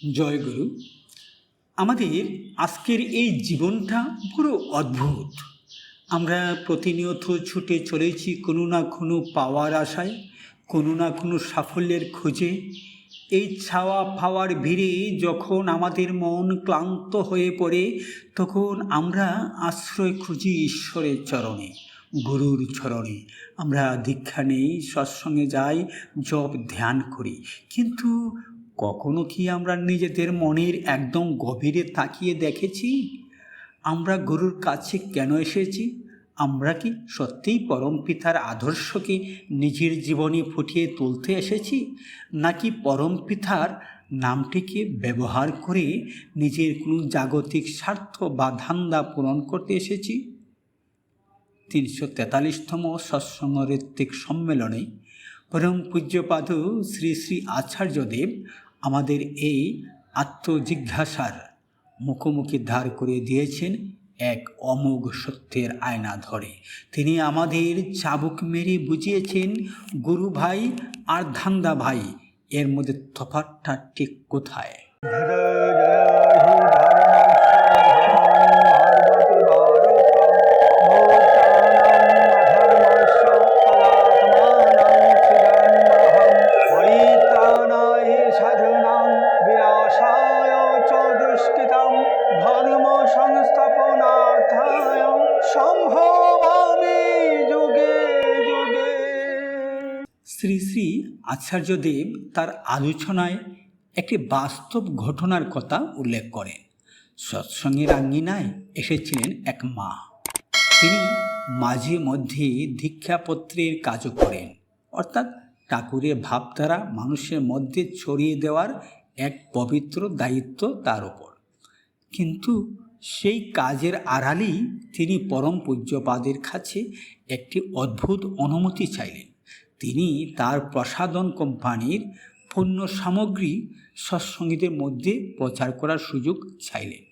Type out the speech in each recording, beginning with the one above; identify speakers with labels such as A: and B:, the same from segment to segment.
A: জয় গুরু। আমাদের আজকের এই জীবনটা পুরো অদ্ভুত। আমরা প্রতিনিয়ত ছুটে চলেছি কোনো না কোনো পাওয়ার আশায়, কোনো না কোনো সাফল্যের খোঁজে। এই ছাওয়া পাওয়ার ভিড়ে যখন আমাদের মন ক্লান্ত হয়ে পড়ে, তখন আমরা আশ্রয় খুঁজি ঈশ্বরের চরণে, গুরুর চরণে। আমরা দীক্ষা নেই, সৎসঙ্গে যাই, জপ ধ্যান করি, কিন্তু কখনো কি আমরা নিজেদের মনের একদম গভীরে তাকিয়ে দেখেছি আমরা গুরুর কাছে কেন এসেছি? আমরা কি সত্যিই পরম পিতার আদর্শকে নিজের জীবনে ফুটিয়ে তুলতে এসেছি, নাকি পরম পিতার নামটিকে ব্যবহার করে নিজের কোনো জাগতিক স্বার্থ বা ধান্দা পূরণ করতে এসেছি? 343তম সৎসঙ্গ ঋত্বিক সম্মেলনে পরম পূজ্যপাদ শ্রী শ্রী আচার্যদেব আমাদের এই আত্মজিজ্ঞাসার মুখোমুখি ধার করে দিয়েছেন এক অমোঘ সত্যের আয়না ধরে। তিনি আমাদের চাবুক মেরে বুঝিয়েছেন গুরু ভাই আর ধান্দা ভাই, এর মধ্যে তফাৎটা ঠিক কোথায়? শ্রী শ্রী আচার্যদেব তার আলোচনায় একটি বাস্তব ঘটনার কথা উল্লেখ করেন। সৎসঙ্গের আঙ্গিনায় এসেছিলেন এক মা। তিনি মাঝে মধ্যে দীক্ষাপত্রের কাজও করেন, অর্থাৎ ঠাকুরের ভাবধারা মানুষের মধ্যে ছড়িয়ে দেওয়ার এক পবিত্র দায়িত্ব তার ওপর। কিন্তু সেই কাজের আড়ালেই তিনি পরম পূজ্যপাদের কাছে একটি অদ্ভুত অনুমতি চাইলেন। তিনি তার প্রসাধন কোম্পানির পণ্য সামগ্রী সৎসঙ্গীদের মধ্যে প্রচার করার সুযোগ চাইলেন।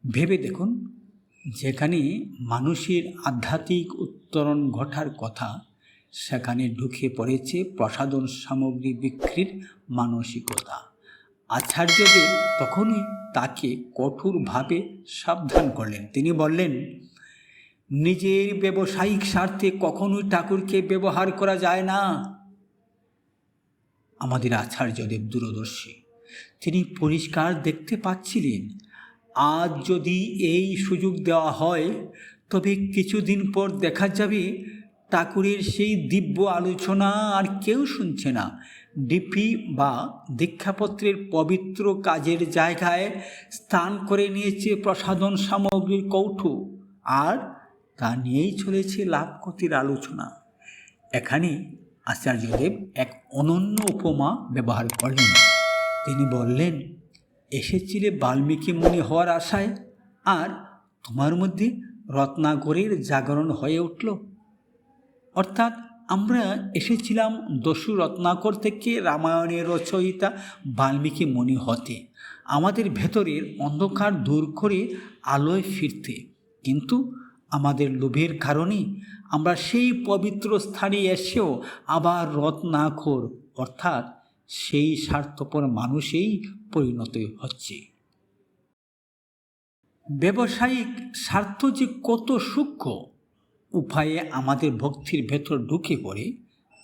A: ভেবে দেখুন, যেখানে মানুষের আধ্যাত্মিক উত্তরণ ঘটার কথা, সেখানে ঢুকে পড়েছে প্রসাধন সামগ্রী বিক্রির মানসিকতা। আচার্যদেব তখনই তাকে কঠোরভাবে সাবধান করলেন। তিনি বললেন, নিজের ব্যবসায়িক স্বার্থে কখনোই ঠাকুরকে ব্যবহার করা যায় না। আমাদের আচার্যদেব দূরদর্শী। তিনি পরিষ্কার দেখতে পাচ্ছিলেন, আজ যদি এই সুযোগ দেওয়া হয়, তবে কিছুদিন পর দেখা যাবে ঠাকুরের সেই দিব্য আলোচনা আর কেউ শুনছে না। ডিপি বা দীক্ষাপত্রের পবিত্র কাজের জায়গায় স্থান করে নিয়েছে প্রসাধন সামগ্রীর কৌটো, আর তা নিয়েই চলেছে লাভ ক্ষতির আলোচনা। এখানে আচার্যদেব এক অনন্য উপমা ব্যবহার করলেন। তিনি বললেন, এসেছিলে বাল্মীকি মুনি হওয়ার আশায়, আর তোমার মধ্যে রত্নাকরের জাগরণ হয়ে উঠল। অর্থাৎ আমরা এসেছিলাম দস্যু রত্নাকর থেকে রামায়ণের রচয়িতা বাল্মীকি মুনি হতে, আমাদের ভেতরের অন্ধকার দূর করে আলোয় ফিরতে। কিন্তু আমাদের লোভের কারণে আমরা সেই পবিত্র স্থানে এসেও আবার রত্নাকর, অর্থাৎ সেই স্বার্থপর মানুষেই পরিণত হচ্ছে। ব্যবসায়িক স্বার্থ যে কত সূক্ষ্ম উপায়ে আমাদের ভক্তির ভেতর ঢুকে পড়ে,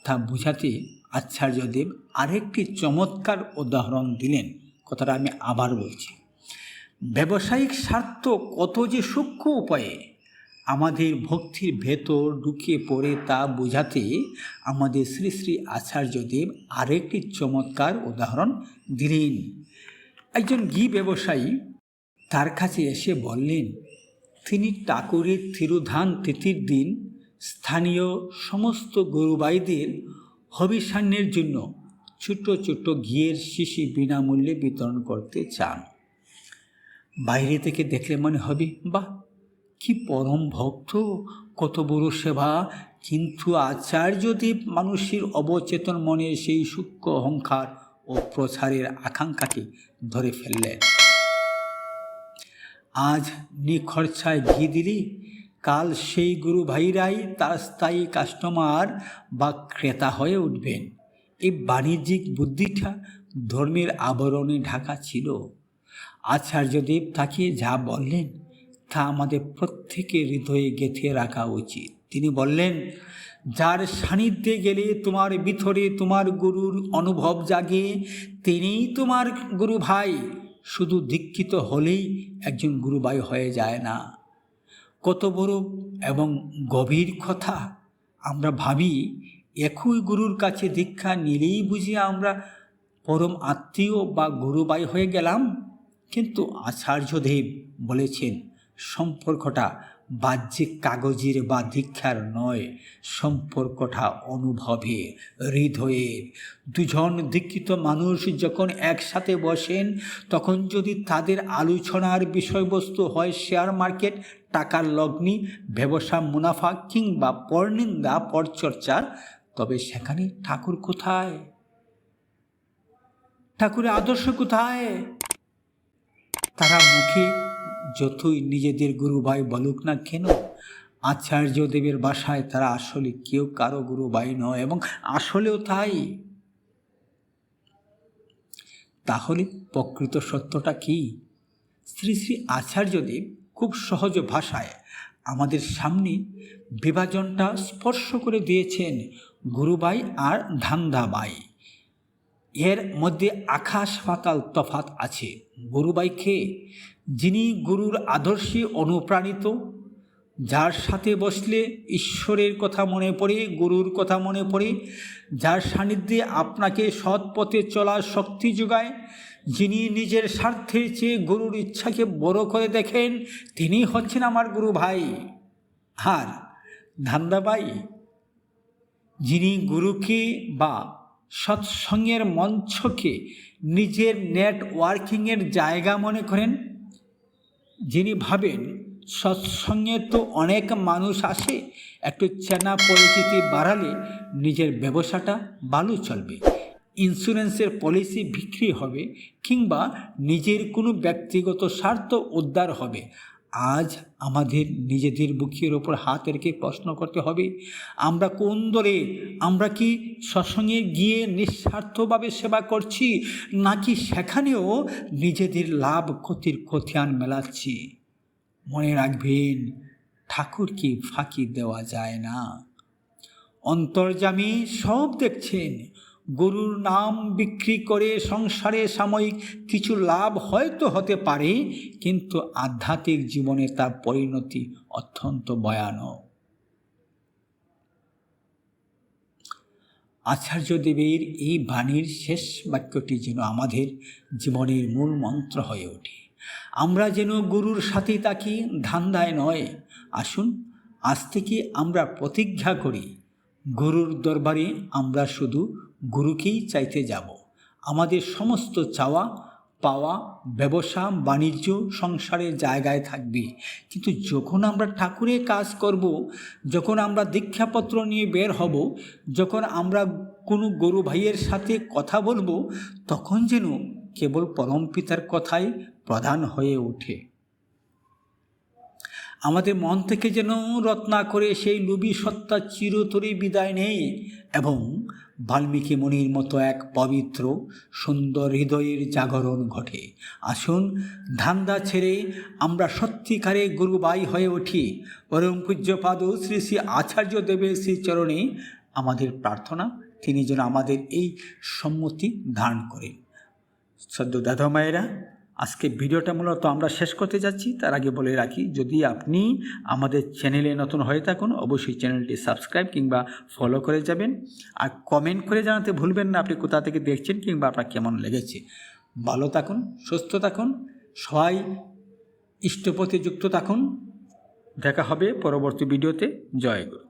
A: তা বোঝাতে আচার্যদেব আরেকটি চমৎকার উদাহরণ দিলেন। কথাটা আমি আবার বলছি, ব্যবসায়িক স্বার্থ কত যে সূক্ষ্ম উপায়ে আমাদের ভক্তির ভেতর ঢুকে পড়ে, তা বোঝাতে আমাদের শ্রী শ্রী আচার্যদেব আরেকটি চমৎকার উদাহরণ দিলেন। একজন ঘি ব্যবসায়ী তার কাছে এসে বললেন, তিনি ঠাকুরের তিরোধান তিথির দিন স্থানীয় সমস্ত গরুবাইদের হবিষান্নের জন্য ছোট ছোট ঘিয়ের শিশি বিনামূল্যে বিতরণ করতে চান। বাইরে থেকে দেখলে মনে হবে, বাহ, কি পরম ভক্ত, কত বড় সেবা। কিন্তু আচার্যদেব মানুষের অবচেতন মনের সেই সূক্ষ্ম অহংকার ও প্রচারের আকাঙ্ক্ষাকে ধরে ফেললেন। আজ নিখরচায় ঘি দিলে কাল সেই গুরু ভাইরাই তার স্থায়ী কাস্টমার বা ক্রেতা হয়ে উঠবেন। এই বাণিজ্যিক বুদ্ধিটা ধর্মের আবরণে ঢাকা ছিল। আচার্যদেব তাকে যা বললেন তা আমাদের প্রত্যেকের হৃদয়ে গেঁথে রাখা উচিত। তিনি বললেন, যার সান্নিধ্যে গেলে তোমার ভিতরে তোমার গুরুর অনুভব জাগে, তিনিই তোমার গুরু ভাই। শুধু দীক্ষিত হলেই একজন গুরু ভাই হয়ে যায় না। কত বড় এবং গভীর কথা। আমরা ভাবি একই গুরুর কাছে দীক্ষা নিলেই বুঝি আমরা পরম আত্মীয় বা গুরু ভাই হয়ে গেলাম। কিন্তু আচার্যদেব বলেছেন, সম্পর্কটা বাহ্যিক কাগজের বা দীক্ষার নয়, সম্পর্কটা অনুভবের, হৃদয়ের। দুজন দীক্ষিত মানুষ যখন একসাথে বসেন, তখন যদি তাদের আলোচনার বিষয়বস্তু হয় শেয়ার মার্কেট, টাকার লগ্নি, ব্যবসা, মুনাফা কিংবা পরনিন্দা, পরচর্চা, তবে সেখানে ঠাকুর কোথায়? ঠাকুরের আদর্শ কোথায়? তারা মুখে যতই নিজেদের গুরু ভাই বলুক না কেন, আচার্যদেবের ভাষায় তারা আসলে কেউ কারো গুরু ভাই নয়, এবং আসলেও তাই। তাহলে প্রকৃত সত্যটা কি? শ্রী শ্রী আচার্যদেব খুব সহজ ভাষায় আমাদের সামনে বিভাজনটা স্পর্শ করে দিয়েছেন, গুরুবাই আর ধান্দাবাই। এর মধ্যে আকাশ পাতাল তফাৎ আছে। গুরুবাইকে, যিনি গুরুর আদর্শে অনুপ্রাণিত, যার সাথে বসলে ঈশ্বরের কথা মনে পড়ে, গুরুর কথা মনে পড়ে, যার সান্নিধ্যে আপনাকে সৎ পথে চলার শক্তি যোগায়, যিনি নিজের স্বার্থের চেয়ে গুরুর ইচ্ছাকে বড় করে দেখেন, তিনি হচ্ছেন আমার গুরু ভাই। আর ধান্দাবাই, যিনি গুরুকে বা সৎসঙ্গের মঞ্চকে নিজের নেটওয়ার্কিংয়ের জায়গা মনে করেন, যিনি ভাবেন সৎসঙ্গে তো অনেক মানুষ আসে, একটু চেনা পরিচিতি বাড়ালে নিজের ব্যবসাটা ভালো চলবে, ইন্স্যুরেন্সের পলিসি বিক্রি হবে, কিংবা নিজের কোনো ব্যক্তিগত স্বার্থ উদ্ধার হবে। আজ আমাদের নিজেদের বুকের ওপর হাত রেখে প্রশ্ন করতে হবে, আমরা কোন দলে? আমরা কি সৎসঙ্গে গিয়ে নিঃস্বার্থভাবে সেবা করছি, নাকি সেখানেও নিজেদের লাভ ক্ষতির খতিয়ান মেলাচ্ছি? মনে রাখবেন, ঠাকুরকে ফাঁকি দেওয়া যায় না। অন্তর্যামী সব দেখছেন। গুরুর নাম বিক্রি করে সংসারে সাময়িক কিছু লাভ হয়তো হতে পারে, কিন্তু আধ্যাত্মিক জীবনে তার পরিণতি অত্যন্ত ভয়ানক। আচার্যদেবের এই বাণীর শেষ বাক্যটি যেন আমাদের জীবনের মূল মন্ত্র হয়ে ওঠে। আমরা যেন গুরুর সাথে থাকি, ধান্দায় নয়। আসুন আজ থেকে আমরা প্রতিজ্ঞা করি, গুরুর দরবারে আমরা শুধু গুরুকেই চাইতে যাব। আমাদের সমস্ত চাওয়া পাওয়া, ব্যবসা বাণিজ্য সংসারের জায়গায় থাকবে, কিন্তু যখন আমরা ঠাকুরের কাজ করব, যখন আমরা দীক্ষাপত্র নিয়ে বের হব, যখন আমরা কোনো গুরু ভাইয়ের সাথে কথা বলবো, তখন যেন কেবল পরমপিতার কথাই প্রধান হয়ে ওঠে। আমাদের মন থেকে যেন রত্না করে সেই লোভী সত্তা চিরতরে বিদায় নেই, এবং বাল্মীকি মুনির মতো এক পবিত্র সুন্দর হৃদয়ের জাগরণ ঘটে। আসুন ধান্দা ছেড়ে আমরা সত্যিকারে গুরুভাই হয়ে উঠি। পরম পূজ্যপাদ শ্রী শ্রী আচার্যদেবের শ্রীচরণে আমাদের প্রার্থনা, তিনি যেন আমাদের এই সম্মতি ধারণ করেন। সদ্য দাদা মায়েরা, আজকে ভিডিওটা মূলত আমরা শেষ করতে যাচ্ছি। তার আগে বলে রাখি, যদি আপনি আমাদের চ্যানেলে নতুন হয়ে থাকুন, অবশ্যই চ্যানেলটি সাবস্ক্রাইব কিংবা ফলো করে যাবেন। আর কমেন্ট করে জানাতে ভুলবেন না আপনি কোথা থেকে দেখছেন কিংবা আপনার কেমন লেগেছে। ভালো থাকুন, সুস্থ থাকুন, সবাই ইষ্টপথে যুক্ত থাকুন। দেখা হবে পরবর্তী ভিডিওতে। জয় গুরু।